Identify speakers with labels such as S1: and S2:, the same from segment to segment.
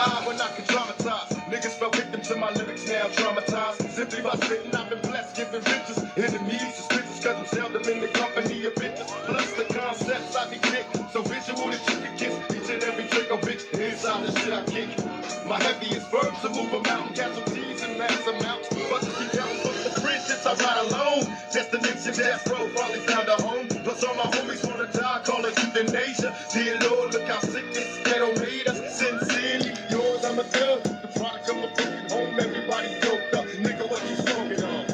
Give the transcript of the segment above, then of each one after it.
S1: alive when I can traumatize. Niggas fell victim to my lyrics, now traumatized. Simply by spitting, I've been blessed, giving riches. Enemies, suspicious, cause I'm seldom in the company of bitches. Plus the concepts I be kick, so visual that you can kiss. Each and every trick of bitch, inside the shit I kick. My heaviest verbs to move a mountain, casualties in mass amounts. But to keep counting from the friendships I ride alone. Destination death row, probably found a home. Plus all my homies wanna die, call it euthanasia. Dear Lord, look how sick this ghetto made us. Sincerely, yours, I'm a thug. The product of a broken home, everybody yoked up. Nigga, what you smoking on?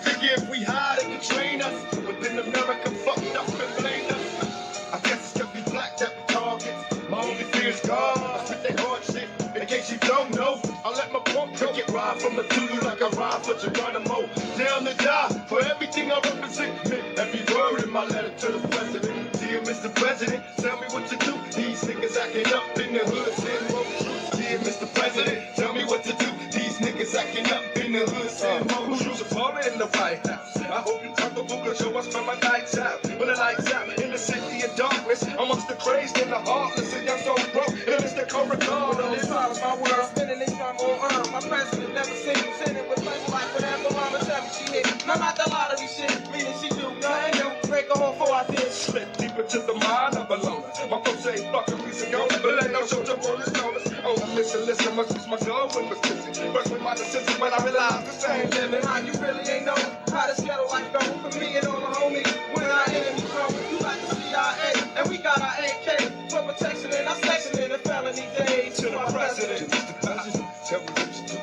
S1: Figure if we hide, it can train us. But then America fucked up and blamed us. I guess it's cause we black that we targets. My only fear is God. I spit that hard shit. In case you don't know, I let my pump go get ride from the Tulu like I ride for Geronimo. Down to die for everything I represent. Every word in my letter to the president. Dear Mr. President, tell me what to do. These niggas acting up in the hood, send more troops. Dear Mr. President, tell me what to do. These niggas acting up in the hood, send more troops. In the White House. I hope you comfortable cause you watch my nights out. When the lights out in the city of darkness, amongst the crazed and the heartless, and I'm so broke. And it's the co-record of this part of my world. Spinning this drum on my president never seen me sitting with friends like whatever mama tell me she hit. I'm not the lottery shit, meaning she do nothing new. Break her home before I did. Slip deeper to the mind of a loner. My folks say fuck a piece of gold, but let no show to roll his notice. Oh, listen, must be my girl when was kissing. First with my decision when I realized the same living. How you really ain't know how this ghetto life go for me and all the homies. When our enemies grow, you like the CIA, and we got our AK for protection and our section in the felony days. To the president, Mr. President, tell me what you do.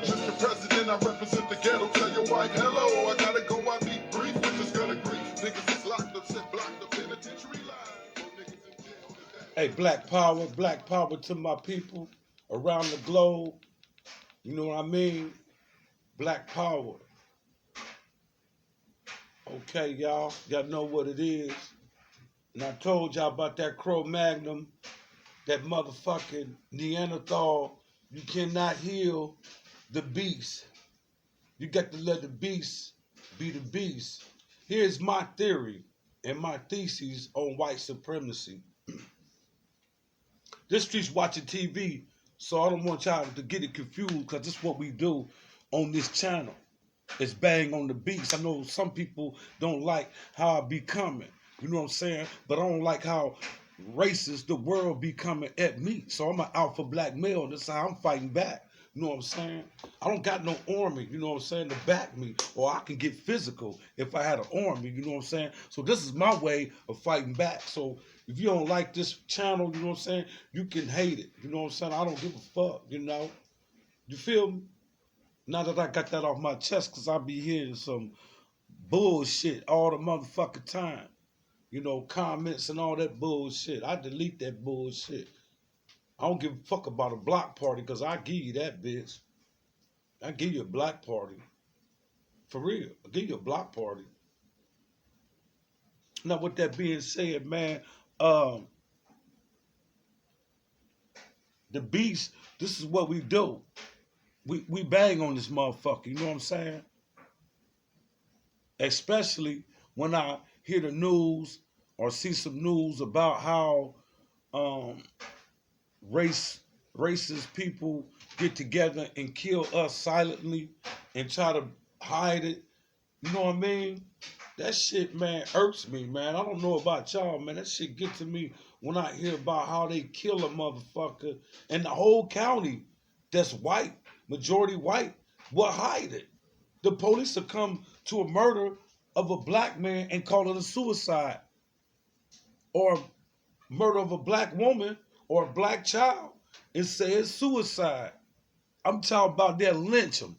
S1: Mr. President, I represent the ghetto. Tell your wife hello. I gotta go. I be brief, which is gonna grief. Niggas is locked up, set blocked up penitentiary line. Hey, black power to my people around the globe. You know what I mean? Black power. Okay, y'all know what it is. And I told y'all about that Cro-Magnon, that motherfucking Neanderthal. You cannot heal the beast. You got to let the beast be the beast. Here's my theory and my thesis on white supremacy. This street's watching TV, so I don't want y'all to get it confused, because this is what we do on this channel. It's bang on the beats. I know some people don't like how I be coming, you know what I'm saying? But I don't like how racist the world be coming at me. So I'm an alpha black male, and that's how I'm fighting back. You know what I'm saying? I don't got no army, you know what I'm saying, to back me, or I can get physical if I had an army, you know what I'm saying? So this is my way of fighting back. So if you don't like this channel, you know what I'm saying, you can hate it, you know what I'm saying? I don't give a fuck, you know? You feel me? Now that I got that off my chest, because I be hearing some bullshit all the motherfucking time. You know, comments and all that bullshit. I delete that bullshit. I don't give a fuck about a block party, because I give you that, bitch. I give you a block party. For real. I give you a block party. Now, with that being said, man, the beast, this is what we do. We bang on this motherfucker, you know what I'm saying? Especially when I hear the news or see some news about how racist people get together and kill us silently and try to hide it. You know what I mean? That shit, man, irks me, man. I don't know about y'all, man. That shit get to me when I hear about how they kill a motherfucker and the whole county that's white, majority white, will hide it. The police will come to a murder of a black man and call it a suicide, or murder of a black woman or a black child and say it's suicide. I'm talking about that lynch them.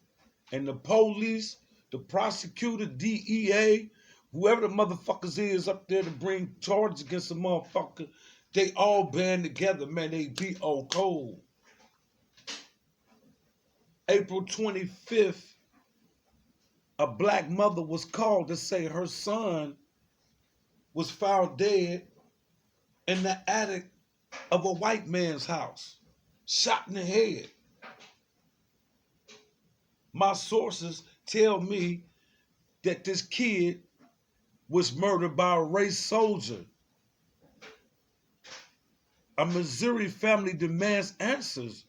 S1: And the police, the prosecutor, DEA, whoever the motherfuckers is up there to bring charges against the motherfucker, they all band together, man. They be all cold. April 25th, a black mother was called to say her son was found dead in the attic of a white man's house, shot in the head. My sources tell me that this kid was murdered by a race soldier.
S2: A Missouri family demands answers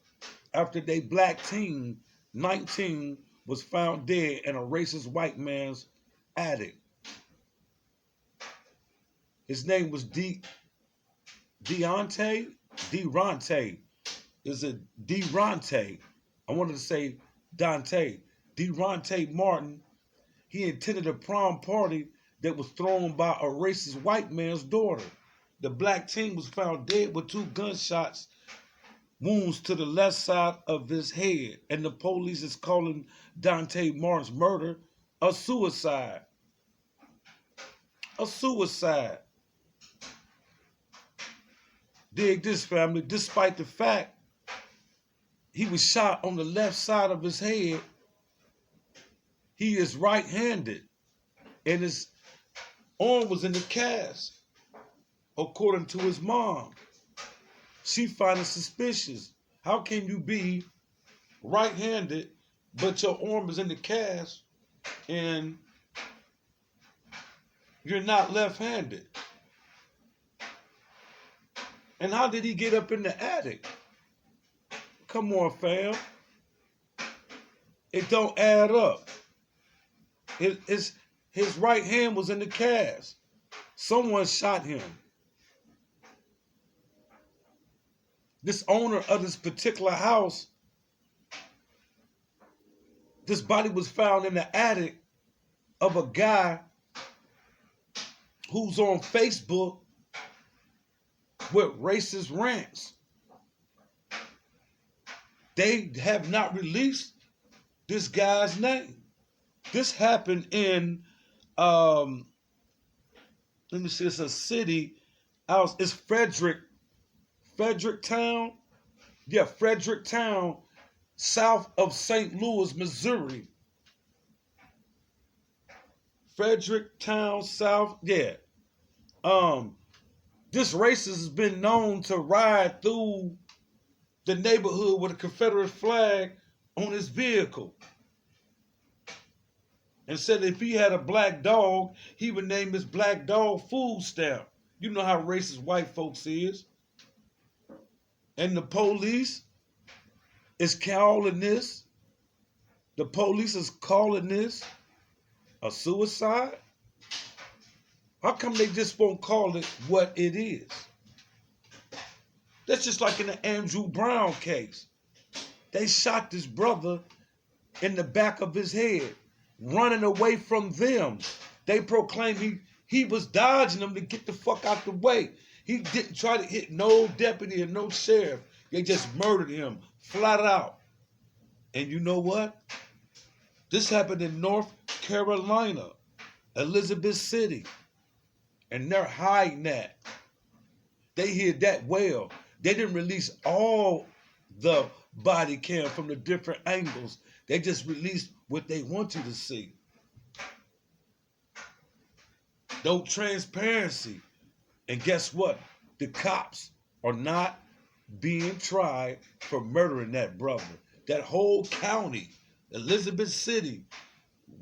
S2: after their black teen, 19, was found dead in a racist white man's attic. His name was Deontay. Deronte. Is it Deronte? I wanted to say Dante. Deronte Martin. He attended a prom party that was thrown by a racist white man's daughter. The black teen was found dead with 2 gunshots wounds to the left side of his head, and the police is calling Dante Martin's murder a suicide. A suicide. Dig this, family. Despite the fact he was shot on the left side of his head, he is right-handed, and his arm was in the cast, according to his mom. She finds it suspicious. How can you be right-handed, but your arm is in the cast, and you're not left-handed? And how did he get up in the attic? Come on, fam. It don't add up. His right hand was in the cast. Someone shot him. This owner of this particular house, this body was found in the attic of a guy who's on Facebook with racist rants. They have not released this guy's name. This happened in, let me see, it's a city, it's Fredericktown. Yeah, Fredericktown, south of St. Louis, Missouri. Fredericktown, south, yeah. This racist has been known to ride through the neighborhood with a Confederate flag on his vehicle. And said if he had a black dog, he would name his black dog Food Stamp. You know how racist white folks is. And the police is calling this, a suicide? How come they just won't call it what it is? That's just like in the Andrew Brown case. They shot this brother in the back of his head, running away from them. They proclaimed he was dodging them to get the fuck out the way. He didn't try to hit no deputy or no sheriff. They just murdered him flat out. And you know what? This happened in North Carolina, Elizabeth City. And they're hiding that. They hid that well. They didn't release all the body cam from the different angles. They just released what they want you to see. No transparency. And guess what? The cops are not being tried for murdering that brother. That whole county, Elizabeth City,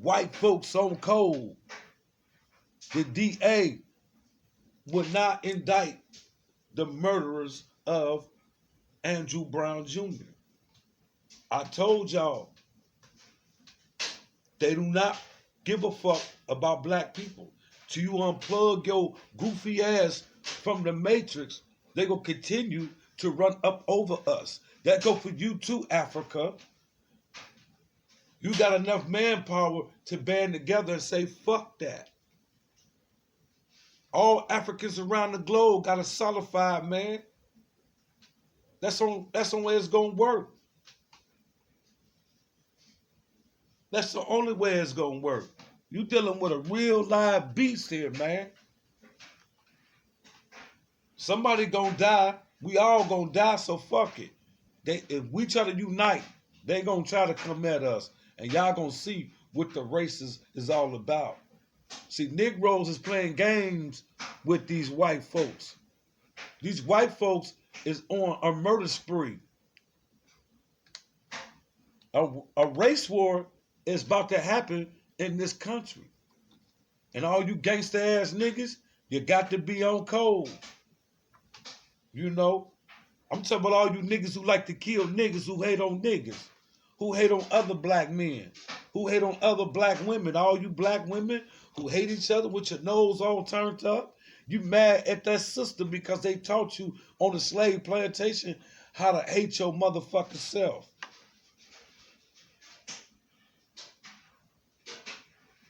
S2: white folks on cold. The DA would not indict the murderers of Andrew Brown Jr. I told y'all, they do not give a fuck about black people. Till you unplug your goofy ass from the matrix, they gonna continue to run up over us. That go for you too, Africa. You got enough manpower to band together and say, fuck that. All Africans around the globe got a solidified, man. That's the way it's gonna work. That's the only way it's gonna work. You dealing with a real live beast here, man. Somebody gonna die. We all gonna die, so fuck it. If we try to unite, they gonna try to come at us. And y'all gonna see what the races is all about. See, Negroes is playing games with these white folks. These white folks is on a murder spree. A race war is about to happen in this country. And all you gangster ass niggas, you got to be on code. You know, I'm talking about all you niggas who like to kill niggas, who hate on niggas, who hate on other black men, who hate on other black women. All you black women who hate each other with your nose all turned up. You mad at that sister because they taught you on the slave plantation how to hate your motherfucking self.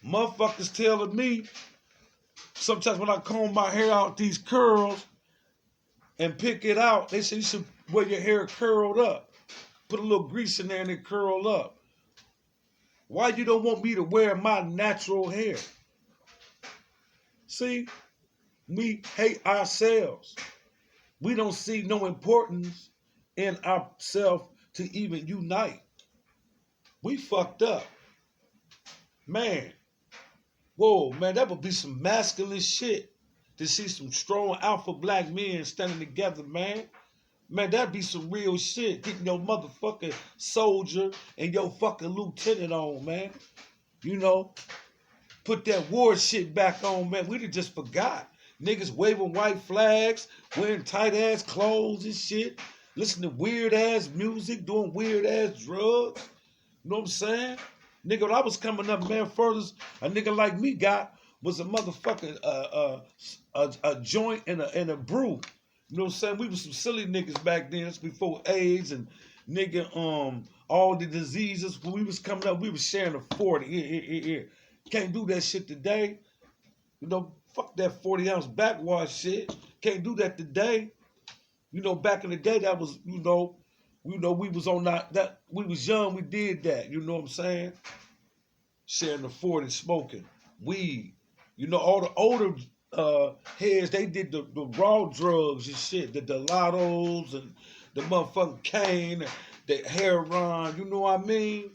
S2: Motherfuckers telling me sometimes when I comb my hair out these curls and pick it out, they say you should wear your hair curled up. Put a little grease in there and it curl up. Why you don't want me to wear my natural hair? See, we hate ourselves. We don't see no importance in ourselves to even unite. We fucked up. Man, whoa, man, that would be some masculine shit to see some strong alpha black men standing together, man. Man, that'd be some real shit. Getting your motherfucking soldier and your fucking lieutenant on, man. You know, put that war shit back on, man. We just forgot. Niggas waving white flags, wearing tight ass clothes and shit, listening to weird ass music, doing weird ass drugs. You know what I'm saying? Nigga, when I was coming up, man, furthest a nigga like me got was a motherfucking a joint and a brew. You know what I'm saying? We was some silly niggas back then. That's before AIDS and nigga all the diseases. When we was coming up, we was sharing a 40. Here. Can't do that shit today. You know, fuck that 40-ounce backwash shit. Can't do that today. You know, back in the day, that was, we was on that we was young, we did that. You know what I'm saying? Sharing the 40, smoking weed. You know, all the older heads, they did the raw drugs and shit, the Dilatos and the motherfucking cane, the heroin, you know what I mean?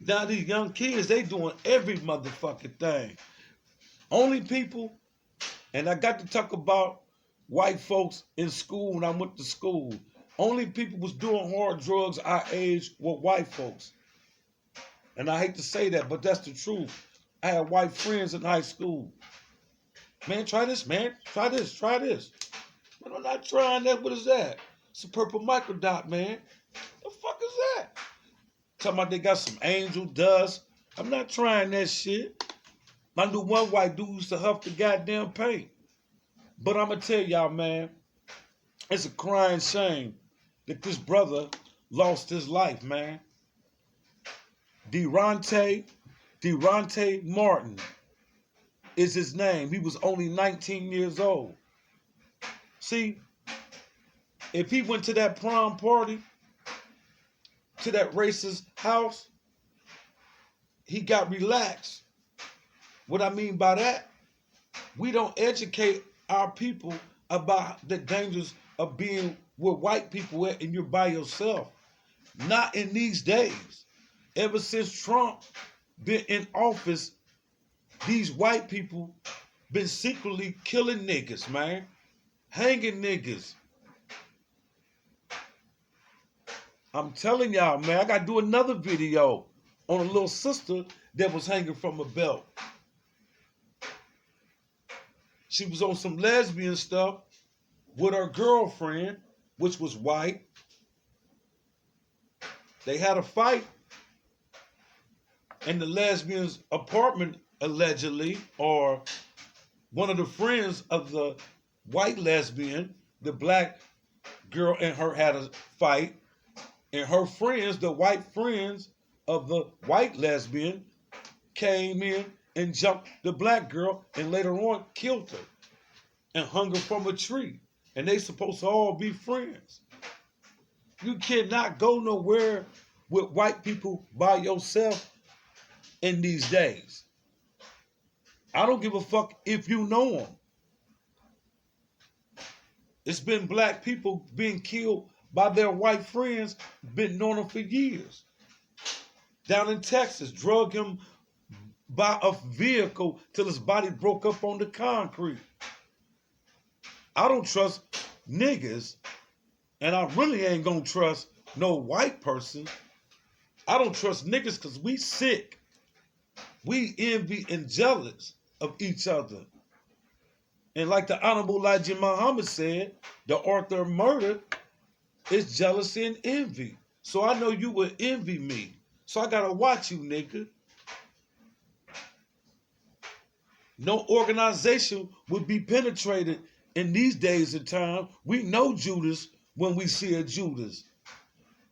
S2: Now these young kids, they doing every motherfucking thing. Only people, and I got to talk about white folks in school when I went to school. Only people was doing hard drugs our age were white folks. And I hate to say that, but that's the truth. I had white friends in high school. Man, try this, man. Try this. Man, I'm not trying that. What is that? It's a purple microdot, man. The fuck is that? Talking about they got some angel dust. I'm not trying that shit. I knew one white dude used to huff the goddamn paint. But I'm going to tell y'all, man, it's a crying shame that this brother lost his life, man. Deronte Martin is his name. He was only 19 years old. See, if he went to that prom party, to that racist house, he got relaxed. What I mean by that, we don't educate our people about the dangers of being where white people at and you're by yourself. Not in these days. Ever since Trump been in office, these white people been secretly killing niggas, man. Hanging niggas. I'm telling y'all, man, I got to do another video on a little sister that was hanging from a belt. She was on some lesbian stuff with her girlfriend, which was white. They had a fight in the lesbian's apartment, allegedly, or one of the friends of the white lesbian, the black girl and her had a fight, and her friends, the white friends of the white lesbian, came in and jumped the black girl and later on killed her and hung her from a tree. And they supposed to all be friends. You cannot go nowhere with white people by yourself in these days. I don't give a fuck if you know them. It's been black people being killed by their white friends, been known them for years. Down in Texas, drug him by a vehicle till his body broke up on the concrete. I don't trust niggas, and I really ain't gonna trust no white person. I don't trust niggas because we sick. We envy and jealous of each other. And like the Honorable Elijah Muhammad said, the author of murder It's jealousy and envy. So I know you would envy me. So I gotta watch you, nigga. No organization would be penetrated in these days of time. We know Judas when we see a Judas.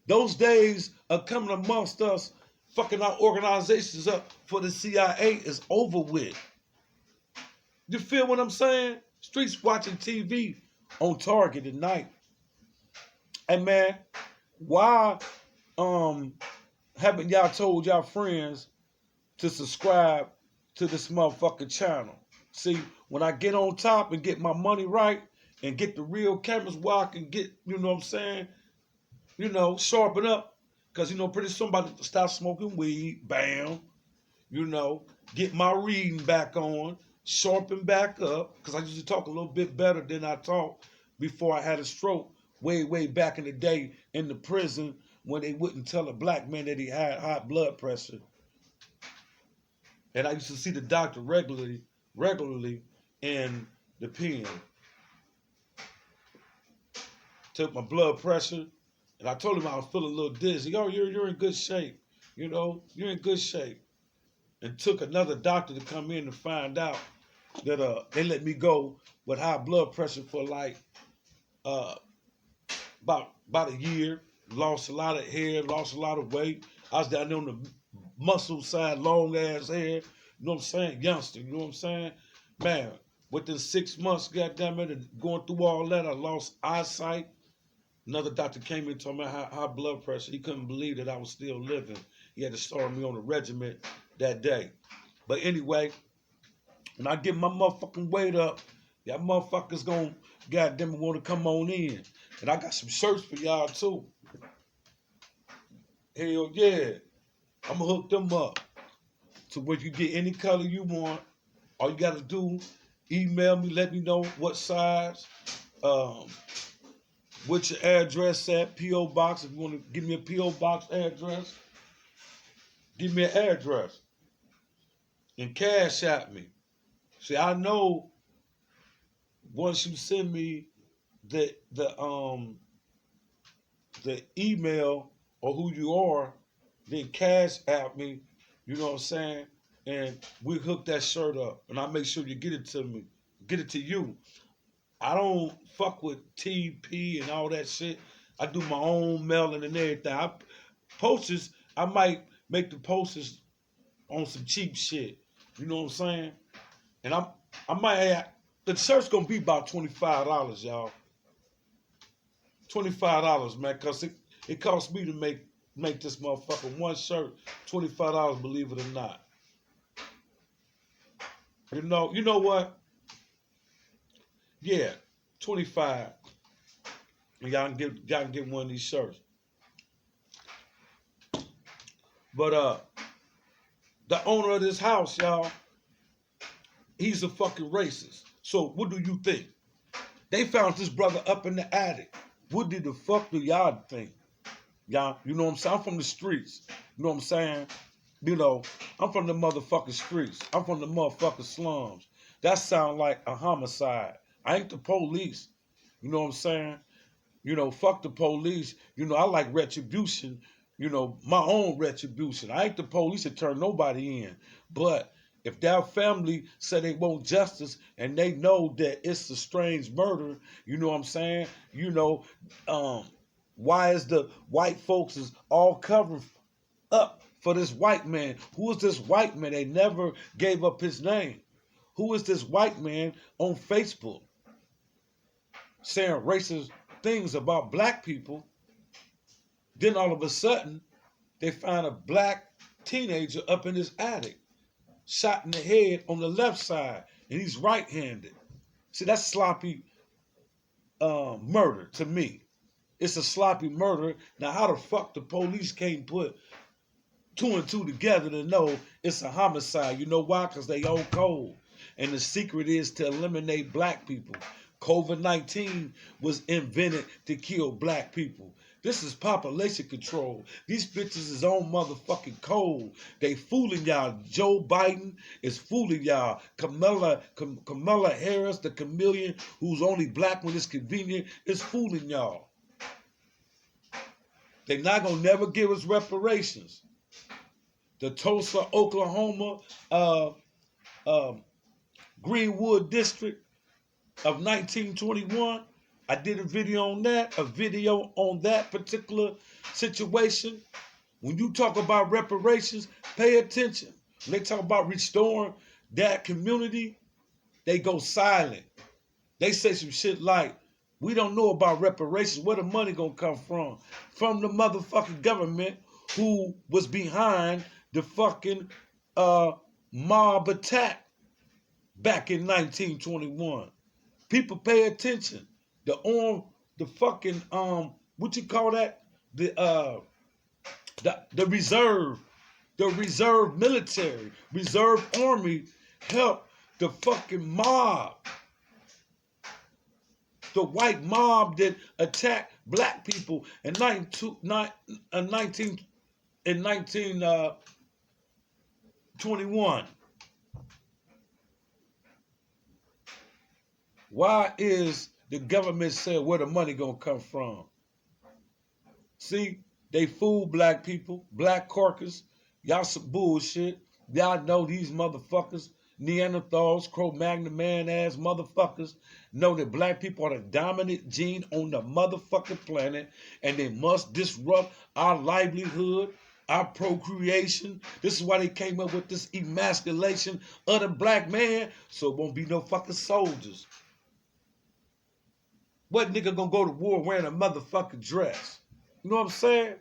S2: Those days of coming amongst us, fucking our organizations up for the CIA is over with. You feel what I'm saying? Streets watching TV on Target at night. Hey man, why haven't y'all told y'all friends to subscribe to this motherfucking channel? See, when I get on top and get my money right and get the real cameras where I can get, you know what I'm saying, sharpen up. Because, pretty soon I'm about to stop smoking weed, bam, get my reading back on, sharpen back up. Because I used to talk a little bit better than I talked before I had a stroke way back in the day in the prison when they wouldn't tell a black man that he had high blood pressure. And I used to see the doctor regularly in the pen. Took my blood pressure, and I told him I was feeling a little dizzy. Oh, you're in good shape. You're in good shape. And took another doctor to come in to find out that they let me go with high blood pressure for like about a year. Lost a lot of hair, lost a lot of weight. I was down there on the muscle side, long ass hair. You know what I'm saying? Youngster, you know what I'm saying? Man, within 6 months, goddamn it, and going through all that, I lost eyesight. Another doctor came in and told me high blood pressure. He couldn't believe that I was still living. He had to start me on a regimen that day. But anyway, when I get my motherfucking weight up, y'all motherfuckers gonna goddamn want to come on in. And I got some shirts for y'all too. Hell yeah. I'm gonna hook them up to where you get any color you want. All you gotta do, email me, let me know what size, what's your address at, P.O. Box. If you want to give me a P.O. Box address, give me an address. And cash at me. See, I know once you send me the email or who you are, then cash at me, you know what I'm saying? And we hook that shirt up. And I make sure you get it to me. Get it to you. I don't fuck with TP and all that shit. I do my own mailing and everything. Posters, I might make the posters on some cheap shit. You know what I'm saying? And I might have, the shirt's gonna be about $25, y'all. $25, man, cause it costs me to make this motherfucker one shirt, $25, believe it or not. You know what? Yeah, 25. And y'all can get one of these shirts. But the owner of this house, y'all, he's a fucking racist. So what do you think? They found this brother up in the attic. What the fuck do y'all think? Y'all, you know what I'm saying? I'm from the streets. You know what I'm saying? I'm from the motherfucking streets. I'm from the motherfucking slums. That sound like a homicide. I ain't the police. You know what I'm saying? Fuck the police. I like retribution. My own retribution. I ain't the police to turn nobody in. But if that family say they want justice and they know that it's a strange murder, you know what I'm saying? Why is the white folks is all covered up for this white man? Who is this white man? They never gave up his name. Who is this white man on Facebook saying racist things about black people? Then all of a sudden, they find a black teenager up in his attic, shot in the head on the left side, and he's right-handed. See, that's sloppy murder to me. It's a sloppy murder. Now, how the fuck the police can't put 2 and 2 together to know it's a homicide? You know why? Because they own cold. And the secret is to eliminate black people. COVID-19 was invented to kill black people. This is population control. These bitches is on motherfucking cold. They fooling y'all. Joe Biden is fooling y'all. Kamala Harris, the chameleon who's only black when it's convenient, is fooling y'all. They're not going to never give us reparations. The Tulsa, Oklahoma, Greenwood District of 1921. I did a video on that particular situation. When you talk about reparations, pay attention. When they talk about restoring that community, they go silent. They say some shit like, we don't know about reparations. Where the money gonna come from? From the motherfucking government who was behind the fucking mob attack back in 1921. People pay attention. The fucking what you call that? The reserve military, reserve army helped the fucking mob. The white mob that attacked black people in 1921. Why is the government saying where the money gonna come from? See, they fool black people, black carcass. Y'all some bullshit. Y'all know these motherfuckers, Neanderthals, Cro-Magnon man ass motherfuckers, know that black people are the dominant gene on the motherfucking planet, and they must disrupt our livelihood, our procreation. This is why they came up with this emasculation of the black man, so it won't be no fucking soldiers. What nigga gonna go to war wearing a motherfucking dress? You know what I'm saying?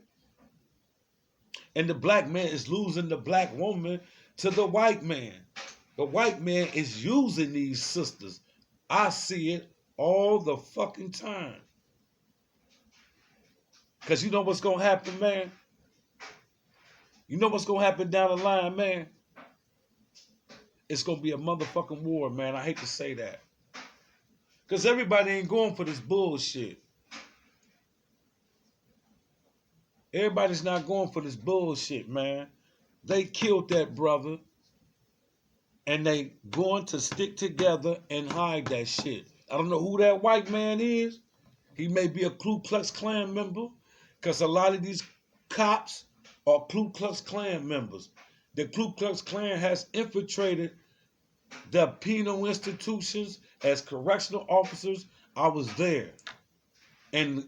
S2: And the black man is losing the black woman to the white man. The white man is using these sisters. I see it all the fucking time. Because you know what's going to happen, man? You know what's going to happen down the line, man? It's going to be a motherfucking war, man. I hate to say that. Because everybody ain't going for this bullshit. Everybody's not going for this bullshit, man. They killed that brother. And they going to stick together and hide that shit. I don't know who that white man is. He may be a Ku Klux Klan member. Because a lot of these cops are Ku Klux Klan members. The Ku Klux Klan has infiltrated the penal institutions as correctional officers. I was there. And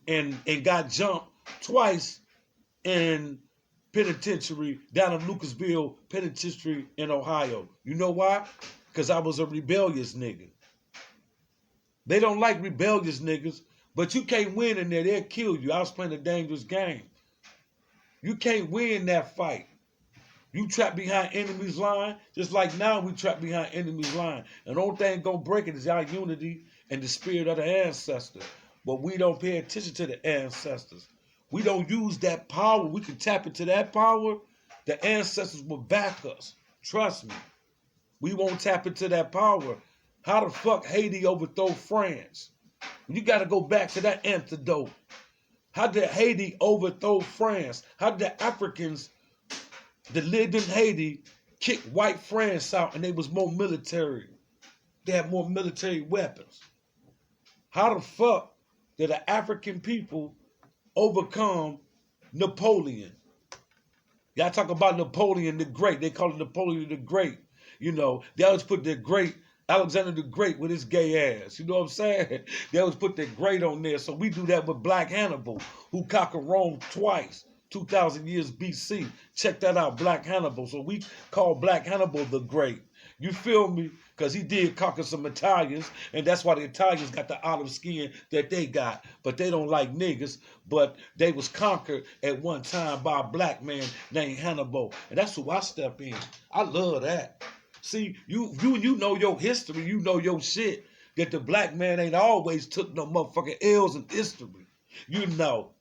S2: got jumped twice in penitentiary down in Lucasville Penitentiary in Ohio. You know why? Because I was a rebellious nigga. They don't like rebellious niggas, but you can't win in there. They'll kill you. I was playing a dangerous game. You can't win that fight. You trapped behind enemy's line, just like now we trapped behind enemy's line. And the only thing gonna break it is our unity and the spirit of the ancestors. But we don't pay attention to the ancestors. We don't use that power. We can tap into that power. The ancestors will back us. Trust me. We won't tap into that power. How the fuck Haiti overthrow France? You got to go back to that antidote. How did Haiti overthrow France? How did the Africans that lived in Haiti kick white France out and they was more military? They had more military weapons. How the fuck did the African people overcome Napoleon? Y'all talk about Napoleon the Great. They call it Napoleon the Great. You know, they always put the great, Alexander the Great with his gay ass. You know what I'm saying? They always put the great on there. So we do that with Black Hannibal, who conquered Rome twice, 2,000 years BC. Check that out, Black Hannibal. So we call Black Hannibal the Great. You feel me? Because he did conquer some Italians, and that's why the Italians got the olive skin that they got. But they don't like niggas, but they was conquered at one time by a black man named Hannibal. And that's who I step in. I love that. See, you know your history, you know your shit, that the black man ain't always took no motherfucking L's in history. You know.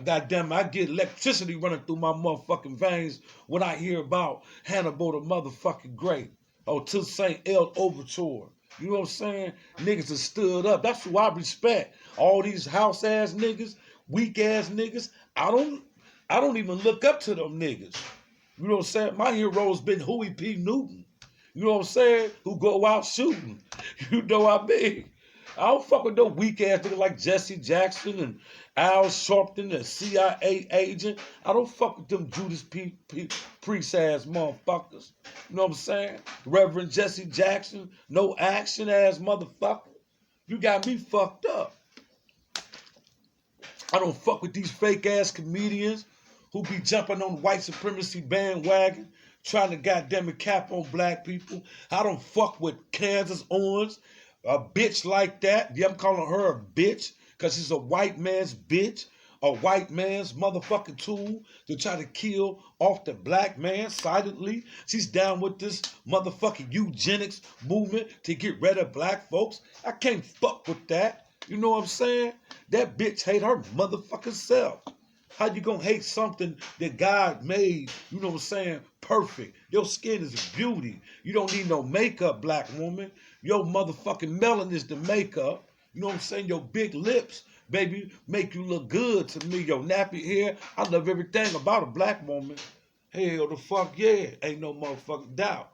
S2: Goddamn, I get electricity running through my motherfucking veins when I hear about Hannibal the motherfucking Great. Or to St. L Overture. You know what I'm saying? Niggas have stood up. That's who I respect. All these house ass niggas, weak ass niggas. I don't even look up to them niggas. You know what I'm saying? My hero's been Huey P. Newton. You know what I'm saying? Who go out shooting. You know what I mean? I don't fuck with no weak ass nigga like Jesse Jackson and Al Sharpton, a CIA agent. I don't fuck with them Judas Priest ass motherfuckers. You know what I'm saying? Reverend Jesse Jackson, no action ass motherfucker. You got me fucked up. I don't fuck with these fake ass comedians who be jumping on white supremacy bandwagon, trying to goddamn it cap on black people. I don't fuck with Kansas Owens, a bitch like that. Yeah, I'm calling her a bitch because she's a white man's bitch, a white man's motherfucking tool to try to kill off the black man silently. She's down with this motherfucking eugenics movement to get rid of black folks. I can't fuck with that. You know what I'm saying? That bitch hate her motherfucking self. How you gonna hate something that God made, you know what I'm saying, perfect? Your skin is a beauty. You don't need no makeup, black woman. Your motherfucking melanin is the makeup. You know what I'm saying? Your big lips, baby, make you look good to me. Your nappy hair, I love everything about a black woman. Hell the fuck yeah, ain't no motherfucking doubt.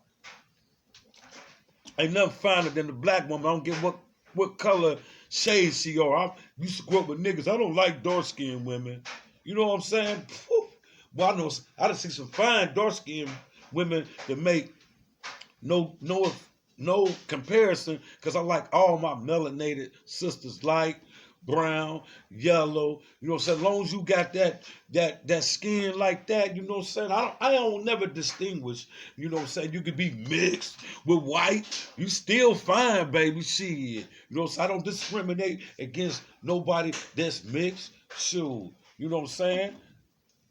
S2: Ain't nothing finer than the black woman. I don't give what color shade she are. I used to grow up with niggas. I don't like dark-skinned women. You know what I'm saying? Well, I done see some fine dark-skinned women that make no comparison, because I like all my melanated sisters light, brown, yellow. You know what I'm saying? As long as you got that skin like that, you know what I'm saying? I don't never distinguish. You know what I'm saying? You could be mixed with white. You still fine, baby. Shit. You know what I'm saying? I don't discriminate against nobody that's mixed. Shoot. You know what I'm saying?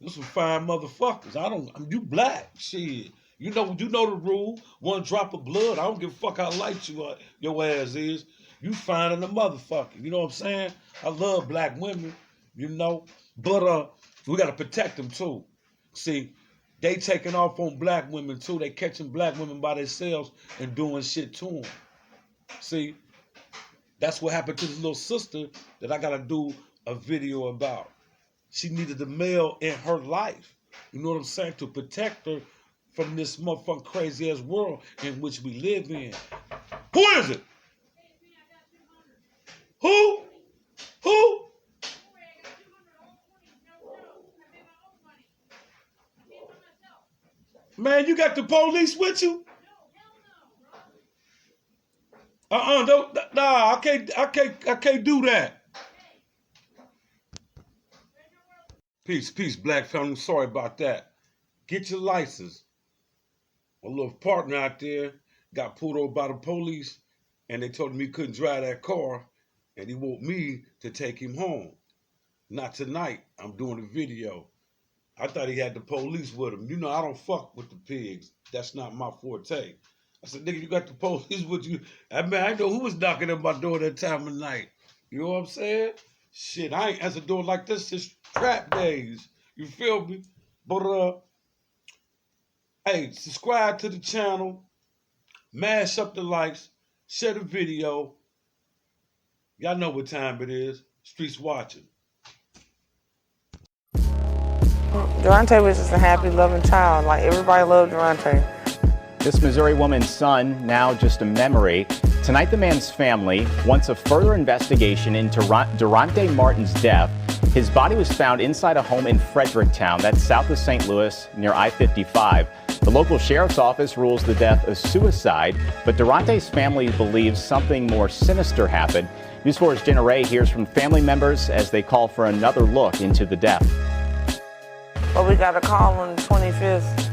S2: There's some fine motherfuckers. You black. Shit. You know the rule. One drop of blood. I don't give a fuck how light your ass is. You fine in the motherfucker. You know what I'm saying? I love black women, you know. But we gotta protect them too. See, they taking off on black women too. They catching black women by themselves and doing shit to them. See, that's what happened to this little sister that I gotta do a video about. She needed a male in her life, you know what I'm saying, to protect her from this motherfucking crazy ass world in which we live in. Who is it? Who? Man, you got the police with you? Don't. Nah, I can't do that. Peace, black family. Sorry about that. Get your license. My little partner out there got pulled over by the police, and they told him he couldn't drive that car, and he want me to take him home. Not tonight. I'm doing a video. I thought he had the police with him. You know, I don't fuck with the pigs. That's not my forte. I said, nigga, you got the police with you. I mean, I know who was knocking at my door that time of night. You know what I'm saying? Shit, I ain't answered door like this since trap days. You feel me? But, hey, subscribe to the channel. Mash up the likes. Share the video. Y'all know what time it is. Streets watching.
S3: Durante was just a happy, loving child. Like, everybody loved Durante.
S4: This Missouri woman's son, now just a memory. Tonight, the man's family wants a further investigation into Durante Martin's death. His body was found inside a home in Fredericktown, that's south of St. Louis, near I-55. The local sheriff's office rules the death a suicide, but Durante's family believes something more sinister happened. News 4's Jenna Ray hears from family members as they call for another look into the death.
S3: Well, we got a call on the 25th,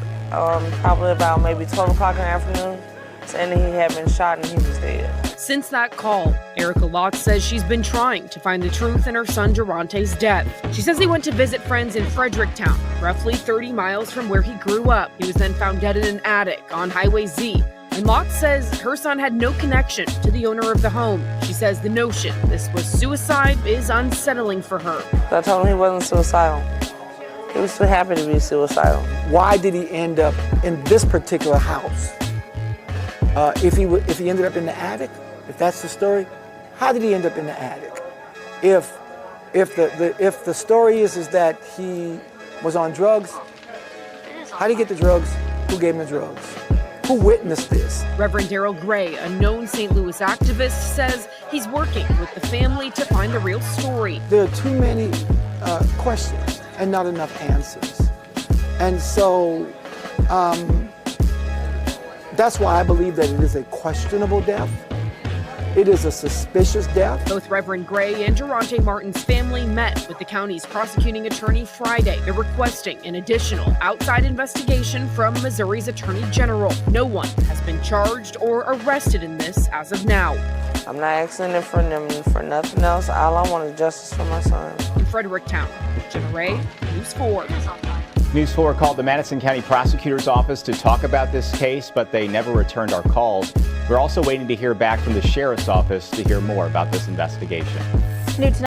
S3: probably about maybe 12 o'clock in the afternoon, saying that he had been shot and he was dead.
S5: Since that call, Erica Locke says she's been trying to find the truth in her son Durante's death. She says he went to visit friends in Fredericktown, roughly 30 miles from where he grew up. He was then found dead in an attic on Highway Z. And Locke says her son had no connection to the owner of the home. She says the notion this was suicide is unsettling for her.
S3: So I told him he wasn't suicidal. He was too happy to be suicidal.
S6: Why did he end up in this particular house? If he ended up in the attic, if that's the story, how did he end up in the attic? If the story is that he was on drugs, how did he get the drugs? Who gave him the drugs? Who witnessed this?
S5: Reverend Darrell Gray, a known St. Louis activist, says He's working with the family to find the real story.
S6: There are too many questions and not enough answers. And so that's why I believe that it is a questionable death. It is a suspicious death.
S5: Both Reverend Gray and Durante Martin's family met with the county's prosecuting attorney Friday. They're requesting an additional outside investigation from Missouri's Attorney General. No one has been charged or arrested in this as of now.
S3: I'm not asking them for nothing else. All I want is justice for my son.
S5: In Fredericktown, Jenna Ray, News 4.
S4: News 4 called the Madison County Prosecutor's Office to talk about this case, but they never returned our calls. We're also waiting to hear back from the Sheriff's Office to hear more about this investigation.
S7: New tonight.